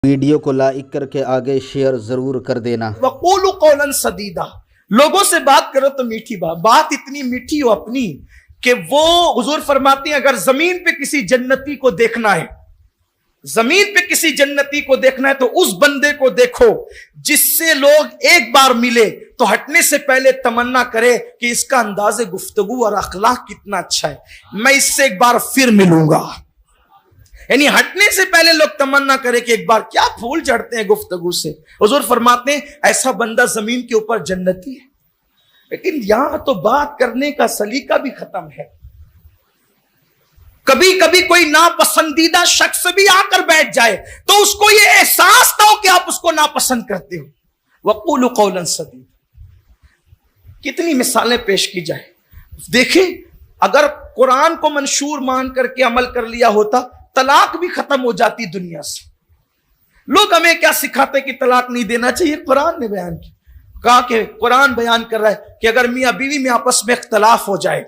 Video کو like کر کے آگے شیئر ضرور کر دینا۔ وَقُولُوا قَوْلًا سَدِيدًا، لوگوں سے بات کرو تو میٹھی بات اتنی میٹھی ہو اپنی کہ وہ حضور فرماتے ہیں اگر زمین پہ کسی جنتی کو دیکھنا ہے، زمین پہ کسی جنتی کو دیکھنا ہے تو اس بندے کو دیکھو جس سے لوگ ایک بار ملے تو ہٹنے سے پہلے تمنا کرے کہ اس کا انداز گفتگو اور اخلاق کتنا اچھا ہے، میں اس سے ایک بار پھر ملوں گا۔ یعنی ہٹنے سے پہلے لوگ تمنا کرے کہ ایک بار، کیا پھول چڑھتے ہیں گفتگو سے۔ حضور فرماتے ہیں ایسا بندہ زمین کے اوپر جنتی ہے۔ لیکن یہاں تو بات کرنے کا سلیقہ بھی ختم ہے۔ کبھی کبھی کوئی ناپسندیدہ شخص بھی آ کر بیٹھ جائے تو اس کو یہ احساس نہ ہو کہ آپ اس کو ناپسند کرتے ہو۔ وَقُولُوا قَوْلًا سَدِيدًا، کتنی مثالیں پیش کی جائیں۔ دیکھیں اگر قرآن کو منشور مان کر کے عمل کر لیا ہوتا طلاق بھی ختم ہو جاتی دنیا سے۔ لوگ ہمیں کیا سکھاتے کہ طلاق نہیں دینا چاہیے، قرآن نے بیان کہا کہ قرآن بیان کر رہا ہے کہ اگر میاں بیوی میں آپس میں اختلاف ہو جائے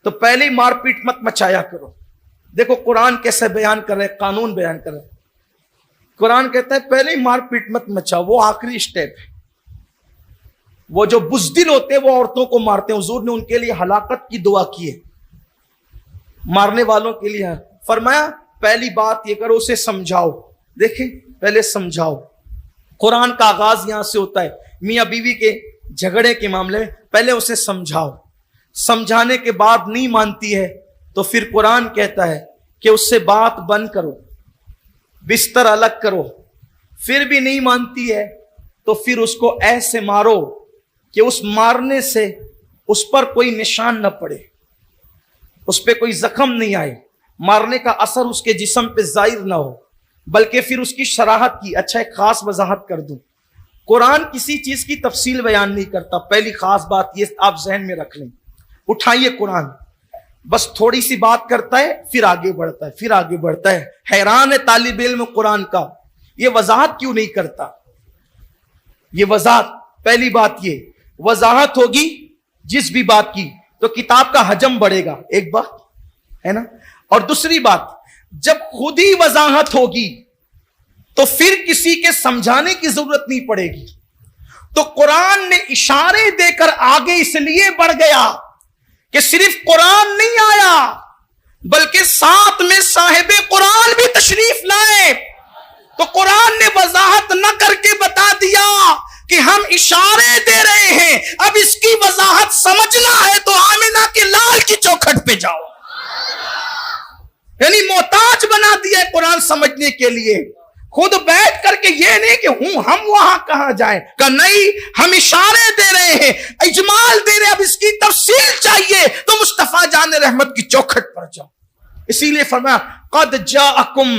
تو پہلے ہی مار پیٹ مت مچایا کرو۔ دیکھو قرآن کیسے بیان کر رہے، قانون بیان کر رہے۔ قرآن کہتا ہے پہلے ہی مار پیٹ مت مچاؤ، وہ آخری سٹیپ ہے۔ وہ جو بزدل ہوتے ہیں وہ عورتوں کو مارتے ہیں، حضور نے ان کے لیے ہلاکت کی دعا کی ہے، مارنے والوں کے لیے فرمایا پہلی بات یہ کرو اسے سمجھاؤ۔ دیکھیں پہلے سمجھاؤ، قرآن کا آغاز یہاں سے ہوتا ہے۔ میاں بیوی کے جھگڑے کے معاملے میں پہلے اسے سمجھاؤ، سمجھانے کے بعد نہیں مانتی ہے تو پھر قرآن کہتا ہے کہ اس سے بات بند کرو، بستر الگ کرو۔ پھر بھی نہیں مانتی ہے تو پھر اس کو ایسے مارو کہ اس مارنے سے اس پر کوئی نشان نہ پڑے، اس پہ کوئی زخم نہیں آئے، مارنے کا اثر اس کے جسم پہ ظاہر نہ ہو، بلکہ پھر اس کی شراحت کی۔ اچھا ایک خاص وضاحت کر دوں، قرآن کسی چیز کی تفصیل بیان نہیں کرتا، پہلی خاص بات یہ آپ ذہن میں رکھ لیں۔ اٹھائیے قرآن، بس تھوڑی سی بات کرتا ہے پھر آگے بڑھتا ہے، پھر آگے بڑھتا ہے۔ حیران ہے طالب علم قرآن کا، یہ وضاحت کیوں نہیں کرتا؟ یہ وضاحت، پہلی بات یہ وضاحت ہوگی جس بھی بات کی تو کتاب کا حجم بڑھے گا، ایک بات ہے نا۔ اور دوسری بات جب خود ہی وضاحت ہوگی تو پھر کسی کے سمجھانے کی ضرورت نہیں پڑے گی۔ تو قرآن نے اشارے دے کر آگے اس لیے بڑھ گیا کہ صرف قرآن نہیں آیا بلکہ ساتھ میں صاحب قرآن بھی تشریف لائے۔ تو قرآن نے وضاحت نہ کر کے بتا دیا کہ ہم اشارے دے رہے ہیں، اب اس کی وضاحت سمجھنا ہے تو آمنہ کے لال کی چوکھٹ پہ جاؤ۔ یعنی محتاج بنا دیا ہے قرآن سمجھنے کے لیے، خود بیٹھ کر کے یہ نہیں کہ ہم وہاں کہاں جائیں، کہ نہیں ہم اشارے دے رہے ہیں، اجمال دے رہے ہیں، اب اس کی تفصیل چاہیے تو مصطفیٰ جان رحمت کی چوکھٹ پر جاؤ۔ اسی لیے فرمایا قد جاءکم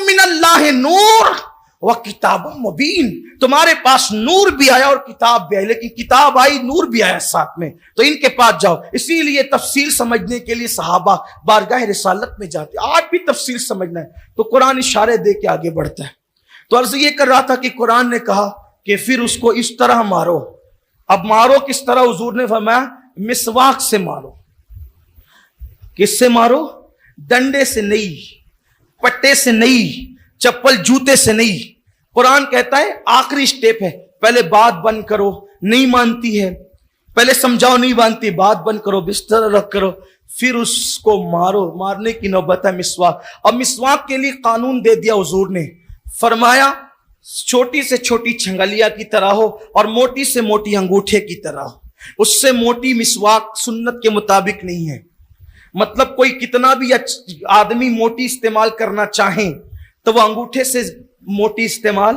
من اللہ نور وکتاب مبین، تمہارے پاس نور بھی آیا اور کتاب بھی آئی، لیکن کتاب آئی نور بھی آیا ساتھ میں، تو ان کے پاس جاؤ۔ اسی لیے تفصیل سمجھنے کے لیے صحابہ بارگاہ رسالت میں جاتے، آج بھی تفصیل سمجھنا ہے تو قرآن اشارے دے کے آگے بڑھتا ہے۔ تو عرض یہ کر رہا تھا کہ قرآن نے کہا کہ پھر اس کو اس طرح مارو۔ اب مارو کس طرح؟ حضور نے فرمایا مسواک سے مارو۔ کس سے مارو؟ ڈنڈے سے نہیں، پٹے سے نہیں، چپل جوتے سے نہیں۔ قرآن کہتا ہے آخری سٹیپ ہے، پہلے بات بند کرو، نہیں مانتی ہے پہلے سمجھاؤ، نہیں مانتی بات بند کرو، بستر رکھ کرو، پھر اس کو مارو۔ مارنے کی نوبت ہے مسواک۔ اب مسواک کے لیے قانون دے دیا حضور نے، فرمایا چھوٹی سے چھوٹی چھنگلیا کی طرح ہو اور موٹی سے موٹی انگوٹھے کی طرح ہو، اس سے موٹی مسواک سنت کے مطابق نہیں ہے۔ مطلب کوئی کتنا بھی آدمی موٹی استعمال کرنا چاہیں تو وہ انگوٹھے سے موٹی استعمال،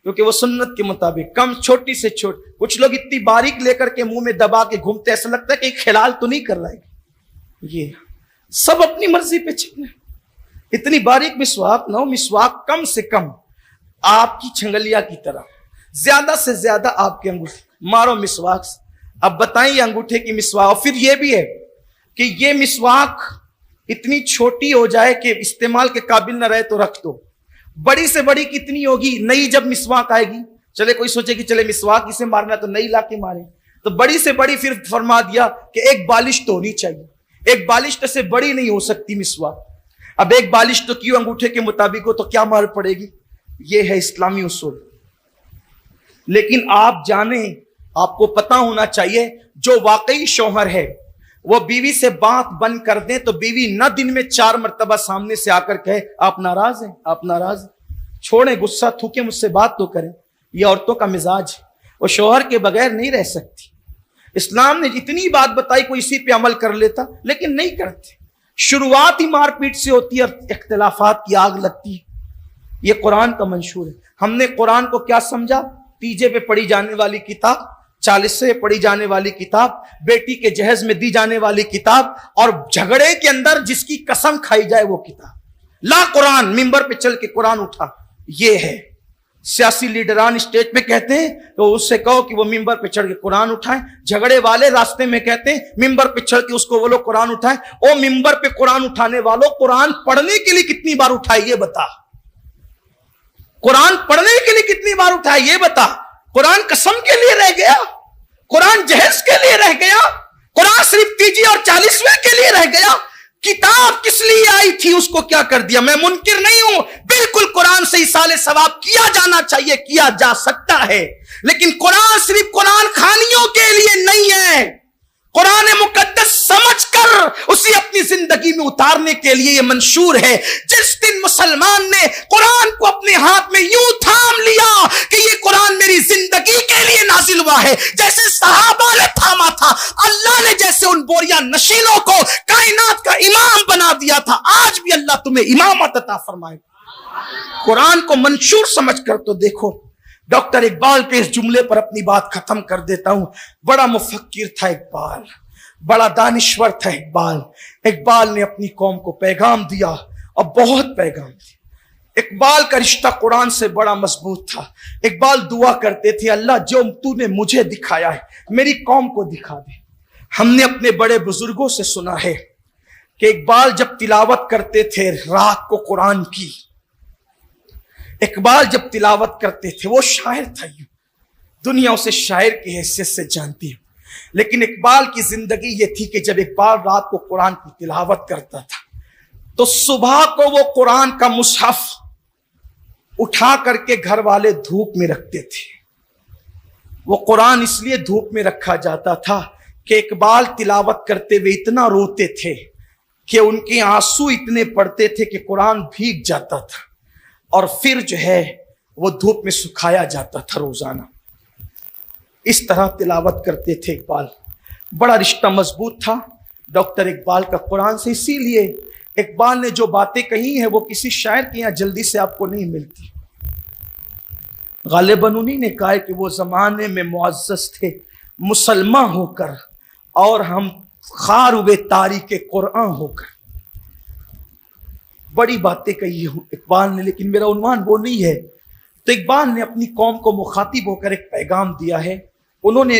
کیونکہ وہ سنت کے مطابق کم، چھوٹی سے چھوٹی۔ کچھ لوگ اتنی باریک لے کر کے منہ میں دبا کے گھومتے، ایسا لگتا ہے کہ ایک خلال تو نہیں کر رہا ہے۔ یہ سب اپنی مرضی پہ چلنا، اتنی باریک مسواک نہ ہو، مسواک کم سے کم آپ کی چھنگلیا کی طرح، زیادہ سے زیادہ آپ کے انگوٹھے مارو مسواک سے۔ اب بتائیں یہ انگوٹھے کی مسواک، اور پھر یہ بھی ہے کہ یہ مسواک اتنی چھوٹی ہو جائے کہ استعمال کے قابل نہ رہے تو رکھ دو۔ بڑی سے بڑی کتنی ہوگی؟ نئی جب مسواک آئے گی، چلے کوئی سوچے کہ چلے مسواک اسے مارنا تو نئی لا کے مارے، تو بڑی سے بڑی پھر فرما دیا کہ ایک بالش تو ہونی چاہیے، ایک بالش سے بڑی نہیں ہو سکتی مسواک۔ اب ایک بالش تو کیوں انگوٹھے کے مطابق ہو تو کیا مار پڑے گی؟ یہ ہے اسلامی اصول. لیکن آپ جانیں، آپ کو پتا ہونا چاہیے، جو واقعی شوہر ہے وہ بیوی سے بات بند کر دیں تو بیوی نہ دن میں 4 مرتبہ سامنے سے آ کر کہے آپ ناراض ہیں، آپ ناراض ہیں. چھوڑیں غصہ، تھوکیں، مجھ سے بات تو کریں. یہ عورتوں کا مزاج ہے، وہ شوہر کے بغیر نہیں رہ سکتی. اسلام نے اتنی بات بتائی، کوئی اسی پہ عمل کر لیتا، لیکن نہیں کرتے. شروعات ہی مار پیٹ سے ہوتی ہے اور اختلافات کی آگ لگتی ہے. یہ قرآن کا منشور ہے. ہم نے قرآن کو کیا سمجھا؟ تیجے پہ پڑھی جانے والی کتاب، 40 سے پڑھی جانے والی کتاب، بیٹی کے جہیز میں دی جانے والی کتاب، اور جھگڑے کے اندر جس کی قسم کھائی جائے وہ کتاب. لا قرآن، ممبر پہ چل کے قرآن اٹھا، یہ ہے. سیاسی لیڈران اسٹیج پہ کہتے ہیں تو اس سے کہو کہ وہ ممبر پہ چڑھ کے قرآن اٹھائیں. جھگڑے والے راستے میں کہتے ہیں ممبر پہ چڑھ کے اس کو وہ لوگ قرآن اٹھائیں. او ممبر پہ قرآن اٹھانے والوں، قرآن پڑھنے کے لیے کتنی بار اٹھائے یہ بتا. قرآن پڑھنے کے لیے کتنی بار اٹھائے یہ بتا. قرآن قسم کے لیے رہ گیا؟ قرآن جہیز کے لیے رہ گیا؟ قرآن صرف تیجی اور 40ویں کے لیے رہ گیا؟ کتاب کس لیے آئی تھی اس کو کیا کر دیا؟ میں منکر نہیں ہوں، بالکل قرآن سے ایصال ثواب کیا جانا چاہیے، کیا جا سکتا ہے، لیکن قرآن صرف قرآن خوانیوں کے لیے نہیں ہے. قرآن مقدس سمجھ کر اسے اپنی زندگی میں اتارنے کے لیے یہ منشور ہے. جس دن مسلمان نے قرآن کو اپنے ہاتھ میں یوں تھام لیا کہ یہ قرآن میری زندگی کے لیے نازل ہوا ہے، جیسے صحابہ نے تھاما تھا، اللہ نے جیسے ان بوریا نشینوں کو کائنات کا امام بنا دیا تھا، آج بھی اللہ تمہیں امامت عطا فرمائے. قرآن کو منشور سمجھ کر تو دیکھو. ڈاکٹر اقبال کے اس جملے پر اپنی بات ختم کر دیتا ہوں. بڑا مفکر تھا اقبال، بڑا دانشور تھا اقبال. اقبال نے اپنی قوم کو پیغام دیا اور بہت پیغام دیا. اقبال کا رشتہ قرآن سے بڑا مضبوط تھا. اقبال دعا کرتے تھے اللہ جو تو نے مجھے دکھایا ہے میری قوم کو دکھا دے. ہم نے اپنے بڑے بزرگوں سے سنا ہے کہ اقبال جب تلاوت کرتے تھے رات کو قرآن کی، اقبال جب تلاوت کرتے تھے، وہ شاعر تھا، دنیا اسے شاعر کی حیثیت سے جانتی ہے، لیکن اقبال کی زندگی یہ تھی کہ جب اقبال رات کو قرآن کی تلاوت کرتا تھا تو صبح کو وہ قرآن کا مصحف اٹھا کر کے گھر والے دھوپ میں رکھتے تھے. وہ قرآن اس لیے دھوپ میں رکھا جاتا تھا کہ اقبال تلاوت کرتے ہوئے اتنا روتے تھے کہ ان کے آنسو اتنے پڑتے تھے کہ قرآن بھیگ جاتا تھا اور پھر جو ہے وہ دھوپ میں سکھایا جاتا تھا روزانہ. اس طرح تلاوت کرتے تھے اقبال. بڑا رشتہ مضبوط تھا ڈاکٹر اقبال کا قرآن سے. اسی لیے اقبال نے جو باتیں کہی ہیں وہ کسی شاعر کے یہاں جلدی سے آپ کو نہیں ملتی. غالباً انہی نے کہا ہے کہ وہ زمانے میں معزز تھے مسلمان ہو کر اور ہم خار ہوئے تاریخ قرآن ہو کر. بڑی باتیں کہی اقبال نے، لیکن میرا عنوان وہ نہیں ہے. تو اقبال نے اپنی قوم کو مخاطب ہو کر ایک پیغام دیا ہے. انہوں نے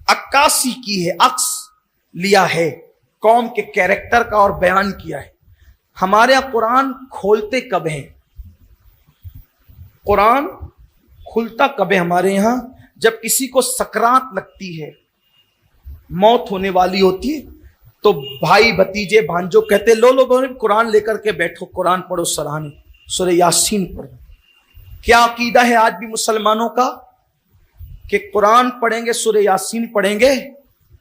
عکاسی کی ہے، عکس لیا ہے قوم کے کیریکٹر کا اور بیان کیا ہے. ہمارے یہاں قرآن کھولتے کب ہیں؟ قرآن کھلتا کب ہے ہمارے یہاں؟ جب کسی کو سکرات لگتی ہے، موت ہونے والی ہوتی ہے، تو بھائی بھتیجے بھانجو کہتے لو قرآن لے کر کے بیٹھو، قرآن پڑھو، سرانے سورہ یاسین پڑھو. کیا عقیدہ ہے آج بھی مسلمانوں کا کہ قرآن پڑھیں گے، سورہ یاسین پڑھیں گے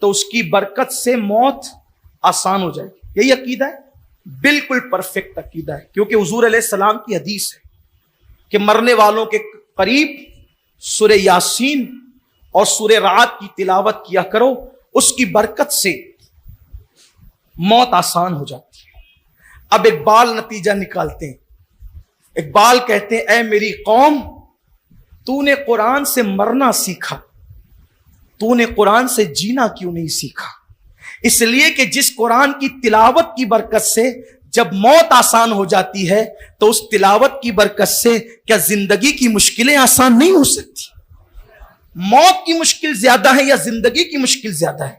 تو اس کی برکت سے موت آسان ہو جائے گی؟ یہی عقیدہ ہے؟ بالکل پرفیکٹ عقیدہ ہے، کیونکہ حضور علیہ السلام کی حدیث ہے کہ مرنے والوں کے قریب سورہ یاسین اور سورہ رعد کی تلاوت کیا کرو، اس کی برکت سے موت آسان ہو جاتی ہے. اب اقبال نتیجہ نکالتے ہیں. اقبال کہتے ہیں اے میری قوم، تو نے قرآن سے مرنا سیکھا، تو نے قرآن سے جینا کیوں نہیں سیکھا؟ اس لیے کہ جس قرآن کی تلاوت کی برکت سے جب موت آسان ہو جاتی ہے تو اس تلاوت کی برکت سے کیا زندگی کی مشکلیں آسان نہیں ہو سکتی؟ موت کی مشکل زیادہ ہے یا زندگی کی مشکل زیادہ ہے؟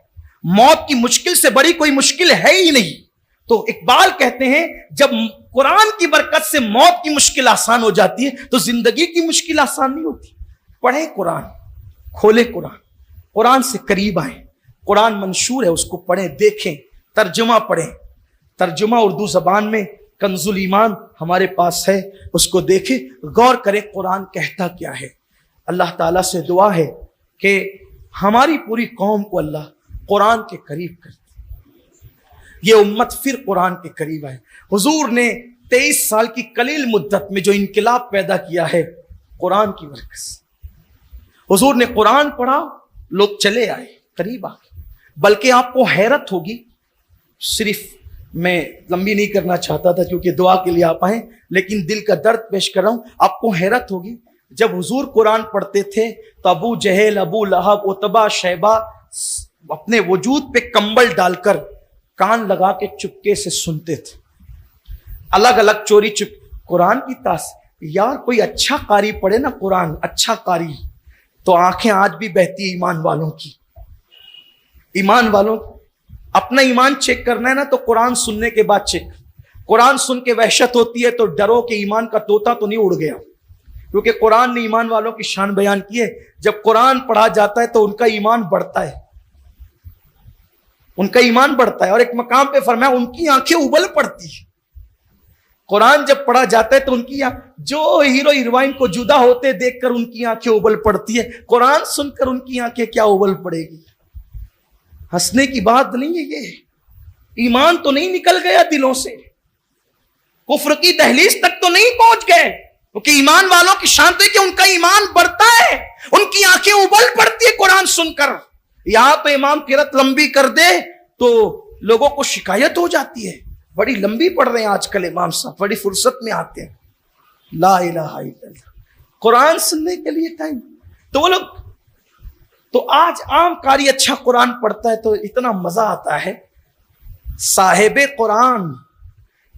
موت کی مشکل سے بڑی کوئی مشکل ہے ہی نہیں. تو اقبال کہتے ہیں جب قرآن کی برکت سے موت کی مشکل آسان ہو جاتی ہے تو زندگی کی مشکل آسان نہیں ہوتی. پڑھیں قرآن، کھولیں قرآن، قرآن سے قریب آئیں. قرآن منشور ہے، اس کو پڑھیں، دیکھیں، ترجمہ پڑھیں. ترجمہ اردو زبان میں کنزُل ایمان ہمارے پاس ہے، اس کو دیکھیں، غور کریں قرآن کہتا کیا ہے۔ اللہ تعالیٰ سے دعا ہے کہ ہماری پوری قوم کو اللہ قرآن کے قریب کر دے، یہ امت پھر قرآن کے قریب آئے۔ حضور نے 23 سال کی قلیل مدت میں جو انقلاب پیدا کیا ہے قرآن کی برکت سے۔ حضور نے قرآن پڑھا، لوگ چلے آئے، قریب آ گئے۔ بلکہ آپ کو حیرت ہوگی، صرف میں لمبی نہیں کرنا چاہتا تھا کیونکہ دعا کے لیے آپ آئیں، لیکن دل کا درد پیش کر رہا ہوں۔ آپ کو حیرت ہوگی، جب حضور قرآن پڑھتے تھے تو ابو جہل، ابو لہب، عتبہ، شیبہ اپنے وجود پہ کمبل ڈال کر کان لگا کے چپکے سے سنتے تھے، الگ الگ چوری چپ قرآن کی یار کوئی اچھا قاری پڑھے نا قرآن، اچھا قاری، تو آنکھیں آج بھی بہتی ہے ایمان والوں کی۔ ایمان والوں اپنا ایمان چیک کرنا ہے نا تو قرآن سننے کے بعد چیک۔ قرآن سن کے وحشت ہوتی ہے تو ڈرو کہ ایمان کا طوطا تو نہیں اڑ گیا، کیونکہ قرآن نے ایمان والوں کی شان بیان کی ہے۔ جب قرآن پڑھا جاتا ہے تو ان کا ایمان بڑھتا ہے، ان کا ایمان بڑھتا ہے، اور ایک مقام پہ فرمایا ان کی آنکھیں ابل پڑتی ہیں۔ قرآن جب پڑھا جاتا ہے تو ان کی جو ہیرو ہیروئن کو جدا ہوتے دیکھ کر ان کی آنکھیں ابل پڑتی ہے، قرآن سن کر ان کی آنکھیں کیا ابل پڑے گی؟ ہنسنے کی بات نہیں ہے یہ۔ ایمان تو نہیں نکل گیا دلوں سے، کفر کی دہلیز تک تو نہیں پہنچ گئے، کیونکہ ایمان والوں کی شان تو ہے کہ ان کا ایمان بڑھتا ہے، ان کی آنکھیں ابل پڑتی ہے قرآن سن کر۔ یہاں تو امام قرات لمبی کر دے تو لوگوں کو شکایت ہو جاتی ہے، بڑی لمبی پڑھ رہے ہیں آج کل امام صاحب، بڑی فرصت میں آتے ہیں۔ لا الہ الا اللہ، قرآن سننے کے لیے ٹائم تو وہ لوگ تو آج عام قاری اچھا قرآن پڑھتا ہے تو اتنا مزہ آتا ہے۔ صاحب قرآن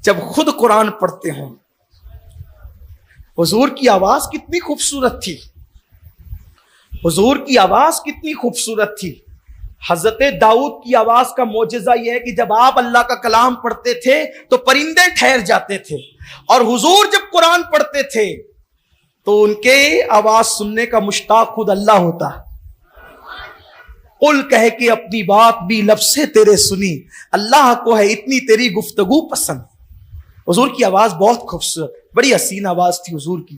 جب خود قرآن پڑھتے ہوں، حضور کی آواز کتنی خوبصورت تھی، حضور کی آواز کتنی خوبصورت تھی۔ حضرت داؤد کی آواز کا معجزہ یہ ہے کہ جب آپ اللہ کا کلام پڑھتے تھے تو پرندے ٹھہر جاتے تھے، اور حضور جب قرآن پڑھتے تھے تو ان کے آواز سننے کا مشتاق خود اللہ ہوتا۔ قل کہہ کے اپنی بات بھی لب سے تیرے سنی، اللہ کو ہے اتنی تیری گفتگو پسند۔ حضور کی آواز بہت خوبصورت، بڑی حسین آواز تھی حضور کی۔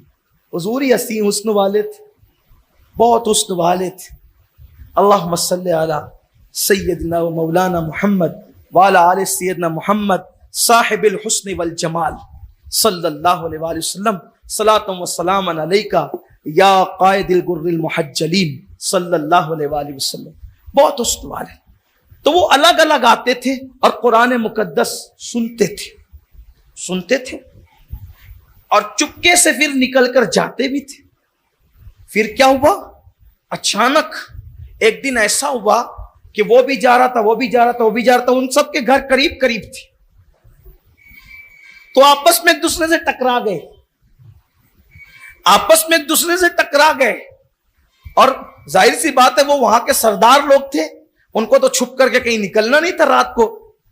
حضور ہی حسین حسن والے تھے، بہت حسن والے تھے۔ اللہم صلی علی سیدنا و مولانا محمد وعلی آل سیدنا محمد صاحب الحسن والجمال صلی اللہ علیہ وآلہ وسلم، صلاۃ و سلام علیکہ یا قائد الغر المحجلین صلی اللہ علیہ وآلہ وسلم۔ بہت حسن والے، تو وہ الگ الگ آتے تھے اور قرآن مقدس سنتے تھے اور چپکے سے پھر نکل کر جاتے بھی تھے۔ پھر کیا ہوا؟ اچانک ایک دن ایسا ہوا کہ وہ بھی جا رہا تھا، وہ بھی جا رہا تھا، وہ بھی جا رہا تھا، ان سب کے گھر قریب قریب تھے، تو آپس میں ایک دوسرے سے ٹکرا گئے، آپس میں ایک دوسرے سے ٹکرا گئے۔ اور ظاہر سی بات ہے وہ وہاں کے سردار لوگ تھے، ان کو تو چھپ کر کے کہیں نکلنا نہیں تھا، رات کو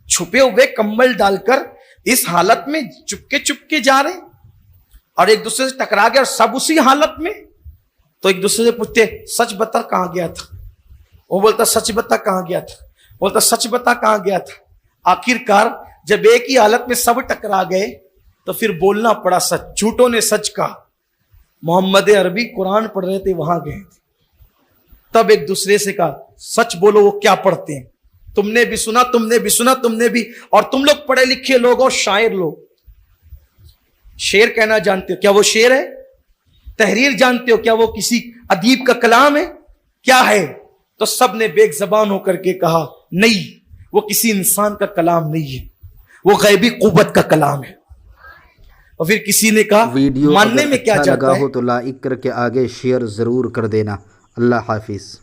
چھپے ہوئے کمبل ڈال کر اس حالت میں چپکے جا رہے اور ایک دوسرے سے ٹکرا گئے، اور سب اسی حالت میں۔ تو ایک دوسرے سے پوچھتے سچ بتا کہاں گیا تھا، وہ بولتا سچ بتا کہاں گیا تھا، بولتا سچ بتا کہاں گیا تھا۔ آخر کار جب ایک ہی حالت میں سب ٹکرا گئے تو پھر بولنا پڑا سچ، جھوٹوں نے سچ کہا۔ محمد عربی قرآن پڑھ رہے تھے، وہاں گئے تھے، تب ایک دوسرے سے کہا سچ بولو وہ کیا پڑھتے ہیں، تم نے بھی سنا، تم نے بھی سنا، تم نے بھی، اور تم لوگ پڑھے لکھے لوگ اور شاعر لوگ، شعر کہنا جانتے ہو، کیا وہ شعر ہے؟ تحریر جانتے ہو، کیا وہ کسی ادیب کا کلام ہے؟ کیا ہے؟ تو سب نے بیک زبان ہو کر کے کہا نہیں، وہ کسی انسان کا کلام نہیں ہے، وہ غیبی قوت کا کلام ہے۔ اور پھر کسی نے کہا ویڈیو ماننے میں کیا اچھا جاتا لگا ہے؟ ہو تو لائک کر کے آگے شیئر ضرور کر دینا۔ اللہ حافظ۔